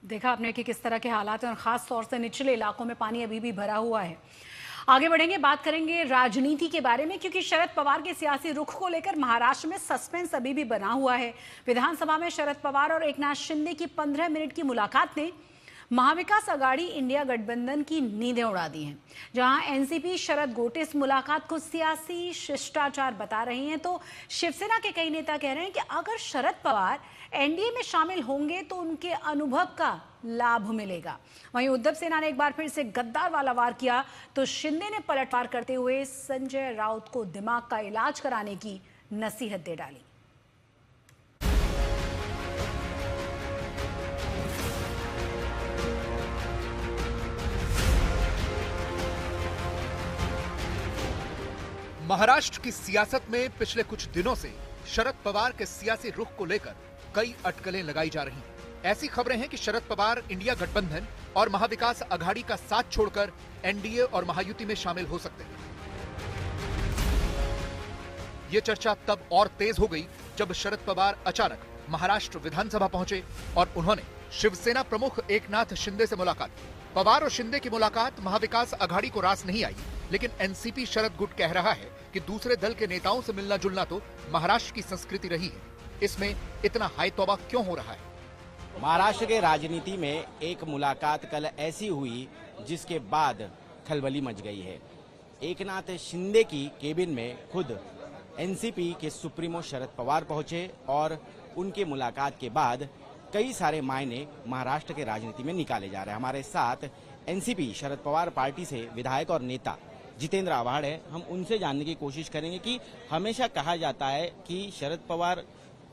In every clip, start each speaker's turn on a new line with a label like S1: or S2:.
S1: देखा आपने कि किस तरह के हालात हैं और खास तौर से निचले इलाकों में पानी अभी भी भरा हुआ है। आगे बढ़ेंगे, बात करेंगे राजनीति के बारे में, क्योंकि शरद पवार के सियासी रुख को लेकर महाराष्ट्र में सस्पेंस अभी भी बना हुआ है। विधानसभा में शरद पवार और एकनाथ शिंदे की 15 मिनट की मुलाकात ने महाविकास अघाड़ी इंडिया गठबंधन की नींदें उड़ा दी हैं। जहां एनसीपी शरद गोटे इस मुलाकात को सियासी शिष्टाचार बता रही हैं, तो शिवसेना के कई नेता कह रहे हैं कि अगर शरद पवार एनडीए में शामिल होंगे तो उनके अनुभव का लाभ मिलेगा। वहीं उद्धव सेना ने एक बार फिर से गद्दार वाला वार किया, तो शिंदे ने पलटवार करते हुए संजय राउत को दिमाग का इलाज कराने की नसीहत दे डाली।
S2: महाराष्ट्र की सियासत में पिछले कुछ दिनों से शरद पवार के सियासी रुख को लेकर कई अटकलें लगाई जा रही हैं। ऐसी खबरें हैं कि शरद पवार इंडिया गठबंधन और महाविकास अघाड़ी का साथ छोड़कर एनडीए और महायुति में शामिल हो सकते हैं। ये चर्चा तब और तेज हो गई जब शरद पवार अचानक महाराष्ट्र विधानसभा पहुंचे और उन्होंने शिवसेना प्रमुख एकनाथ शिंदे से मुलाकात की। पवार और शिंदे की मुलाकात महाविकास अघाड़ी को रास नहीं आई, लेकिन एनसीपी शरद गुट कह रहा है कि दूसरे दल के नेताओं से मिलना जुलना तो महाराष्ट्र की संस्कृति रही है। इसमें इतना हाई तौबा क्यों हो रहा है?
S3: महाराष्ट्र के राजनीति में एक मुलाकात कल ऐसी हुई जिसके बाद खलबली मच गई है। एकनाथ शिंदे की केबिन में खुद एनसीपी के सुप्रीमो शरद पवार पहुंचे और उनके मुलाकात के बाद कई सारे मायने महाराष्ट्र के राजनीति में निकाले जा रहे हैं। हमारे साथ एनसीपी शरद पवार पार्टी से विधायक और नेता जितेंद्र आव्हाड है। हम उनसे जानने की कोशिश करेंगे कि हमेशा कहा जाता है कि शरद पवार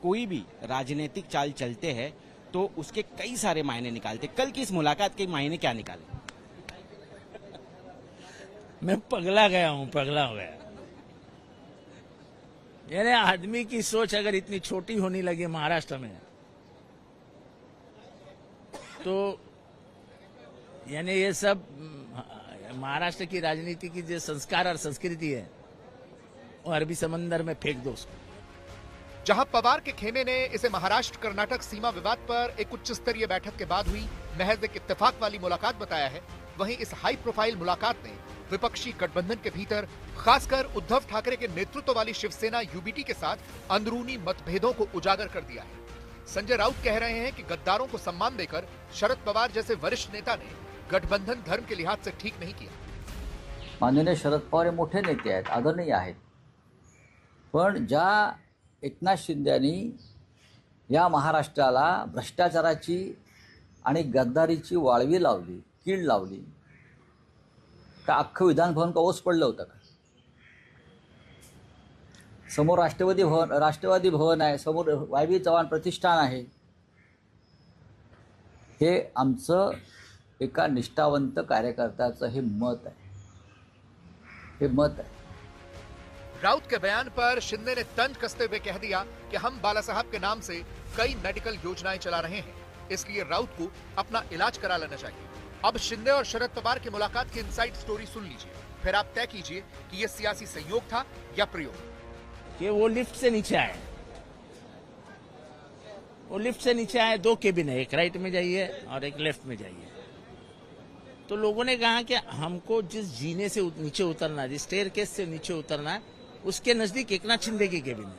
S3: कोई भी राजनीतिक चाल चलते हैं तो उसके कई सारे मायने निकालते। कल की इस मुलाकात के मायने क्या निकाले?
S4: मैं पगला गया हूं, पगला हो गया। यानी आदमी की सोच अगर इतनी छोटी होने लगी महाराष्ट्र में, तो यानी ये सब महाराष्ट्र की राजनीति की जो संस्कार और संस्कृति है वो अरबी समंदर में फेंक दो उसको।
S2: जहां पवार के खेमे ने इसे महाराष्ट्र कर्नाटक सीमा विवाद पर एक उच्च स्तरीय बैठक के बाद हुई महज एक इत्तेफाक वाली मुलाकात बताया है, वहीं इस हाई प्रोफाइल मुलाकात ने विपक्षी गठबंधन के भीतर खासकर उद्धव ठाकरे के नेतृत्व वाली शिवसेना यूबीटी के साथ अंदरूनी मतभेदों को उजागर कर दिया है। संजय राउत कह रहे हैं कि गद्दारों को सम्मान देकर शरद पवार जैसे वरिष्ठ नेता ने गठबंधन धर्म के लिहाज से ठीक नहीं किया।
S5: माननीय शरद पवार हे मोठे नेते आहेत, आदरणीय आहेत, पण ज्या एकनाथ शिंदेनी या महाराष्ट्राला भ्रष्टाचाराची आणि गद्दारीची वाळवी लावली, कीड लावली, का अख्खं विधान भवन का ओस पडलं होतं का? समोर राष्ट्रवादी भवन आहे, समोर वाय.बी. चव्हाण प्रतिष्ठान आहे। हे आमचं एका निष्ठावंत कार्यकर्त्याचं हे मत आहे, हे मत आहे।
S2: राउत के बयान पर शिंदे ने तंज कसते हुए कह दिया कि हम बाला साहब के नाम से कई मेडिकल योजनाएं चला रहे हैं, इसलिए राउत को अपना इलाज करा लेना चाहिए। अब शिंदे और शरद पवार की मुलाकात की इनसाइड स्टोरी सुन लीजिए, फिर आप तय कीजिए कि यह सियासी संयोग था या प्रयोग।
S4: कि वो लिफ्ट से नीचे आए, वो लिफ्ट से नीचे आए, दो केबिन है, एक राइट में जाइए और एक लेफ्ट में जाइए। तो लोगों ने कहा कि हमको जिस जीने से नीचे उतरना है, जिस स्टेयरकेस से नीचे उतरना है, उसके नजदीक एकनाथ शिंदे की केबिन है।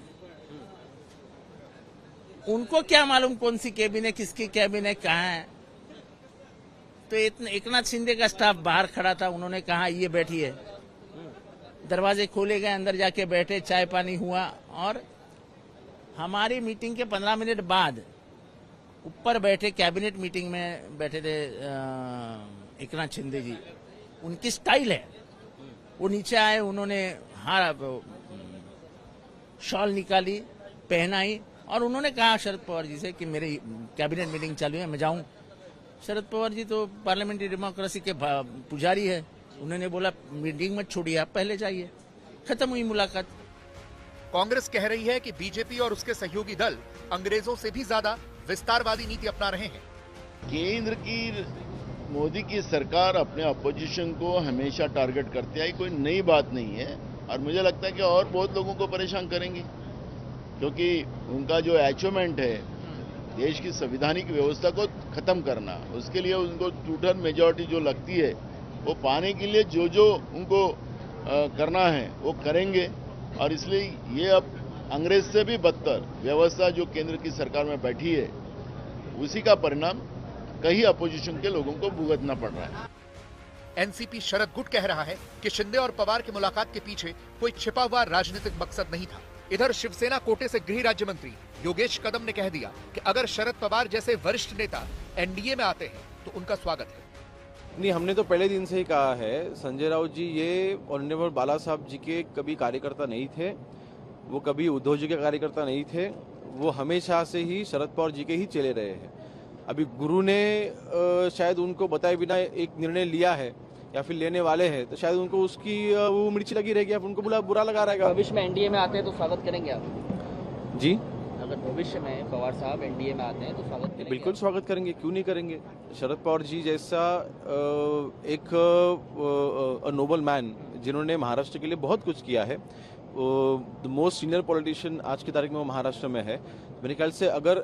S4: उनको क्या मालूम कौन सी केबिन है, किसकी केबिन है, कहाँ है। तो एकनाथ शिंदे का स्टाफ बाहर खड़ा था, उन्होंने कहा ये बैठिए। दरवाजे खोले गए, अंदर जाके बैठे, चाय पानी हुआ और हमारी मीटिंग के 15 मिनट बाद ऊपर बैठे, कैबिनेट मीटिंग में बैठे थे एकनाथ शिंदे जी। उनकी स्टाइल है, वो नीचे आए, उन्होंने शॉल निकाली, पहनाई और उन्होंने कहा शरद पवार जी से कि मेरी कैबिनेट मीटिंग चालू है, मैं जाऊं। शरद पवार जी तो पार्लियामेंट्री डेमोक्रेसी के पुजारी है, उन्होंने बोला मीटिंग मत छोड़िए, आप पहले जाइए। खत्म हुई मुलाकात।
S2: कांग्रेस कह रही है कि बीजेपी और उसके सहयोगी दल अंग्रेजों से भी ज्यादा विस्तारवादी नीति अपना रहे हैं।
S6: केंद्र की मोदी की सरकार अपने अपोजिशन को हमेशा टारगेट करती है, कोई नई बात नहीं है और मुझे लगता है कि और बहुत लोगों को परेशान करेंगी, क्योंकि उनका जो अचीवमेंट है देश की संवैधानिक व्यवस्था को खत्म करना, उसके लिए उनको 2/3 मेजॉरिटी जो लगती है वो पाने के लिए जो जो उनको करना है वो करेंगे। और इसलिए ये अब अंग्रेज से भी बदतर व्यवस्था जो केंद्र की सरकार में बैठी है, उसी का परिणाम कई अपोजिशन के लोगों को भुगतना पड़ रहा है।
S2: एनसीपी शरद गुट कह रहा है कि शिंदे और पवार की मुलाकात के पीछे कोई छिपा हुआ राजनीतिक मकसद नहीं था। इधर शिवसेना कोटे से गृह राज्य मंत्री योगेश कदम ने कह दिया कि अगर शरद पवार जैसे वरिष्ठ नेता एनडीए में आते हैं तो उनका स्वागत है।
S7: नहीं, हमने तो पहले दिन से ही कहा है, संजय राउत जी ये ऑनरेबल बाला साहब जी के कभी कार्यकर्ता नहीं थे, वो कभी उद्धव जी के कार्यकर्ता नहीं थे, वो हमेशा से ही शरद पवार जी के ही चले रहे हैं। अभी गुरु ने शायद उनको बताए बिना एक निर्णय लिया है या फिर लेने वाले हैं, तो शायद उनको उसकी वो मिर्ची लगी रहेगी, अब उनको बुरा लगा रहेगा।
S8: भविष्य में एनडीए में आते हैं तो स्वागत करेंगे आप
S7: जी?
S8: अगर भविष्य में पवार साहब एनडीए में आते हैं तो स्वागत करेंगे?
S7: बिल्कुल स्वागत करेंगे, क्यों नहीं करेंगे। शरद पवार जी जैसा एक नोबल मैन जिन्होंने महाराष्ट्र के लिए बहुत कुछ किया है, द मोस्ट सीनियर पॉलिटिशियन आज की तारीख में वो महाराष्ट्र में है। मेरे ख्याल से अगर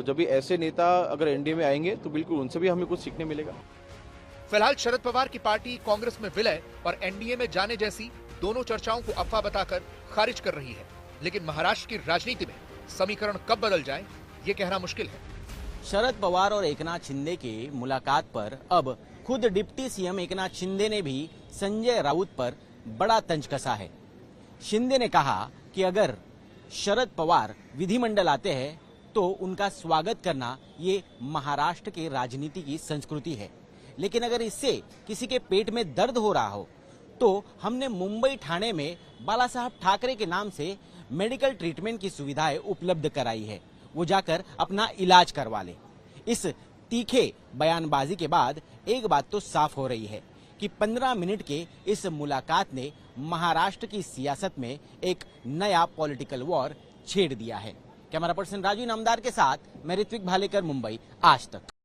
S7: जब भी ऐसे नेता अगर एनडीए में आएंगे तो बिल्कुल उनसे भी हमें कुछ सीखने मिलेगा।
S2: फिलहाल शरद पवार की पार्टी कांग्रेस में विलय और एनडीए में जाने जैसी दोनों चर्चाओं को अफवाह बताकर खारिज कर रही है, लेकिन महाराष्ट्र की राजनीति में समीकरण कब बदल जाए ये कहना मुश्किल है।
S3: शरद पवार और एकनाथ शिंदे की मुलाकात पर अब खुद डिप्टी सीएम एकनाथ शिंदे ने भी संजय राउत पर बड़ा तंज कसा है। शिंदे ने कहा कि अगर शरद पवार विधिमंडल आते हैं तो उनका स्वागत करना ये महाराष्ट्र की राजनीति की संस्कृति है, लेकिन अगर इससे किसी के पेट में दर्द हो रहा हो तो हमने मुंबई ठाणे में बाला साहब ठाकरे के नाम से मेडिकल ट्रीटमेंट की सुविधाएं उपलब्ध कराई है, वो जाकर अपना इलाज करवा ले। इस तीखे बयानबाजी के बाद एक बात तो साफ हो रही है कि 15 मिनट के इस मुलाकात ने महाराष्ट्र की सियासत में एक नया पॉलिटिकल वॉर छेड़ दिया है। कैमरा पर्सन राजू नामदार के साथ मैं ऋत्विक भालेकर, मुंबई, आज तक।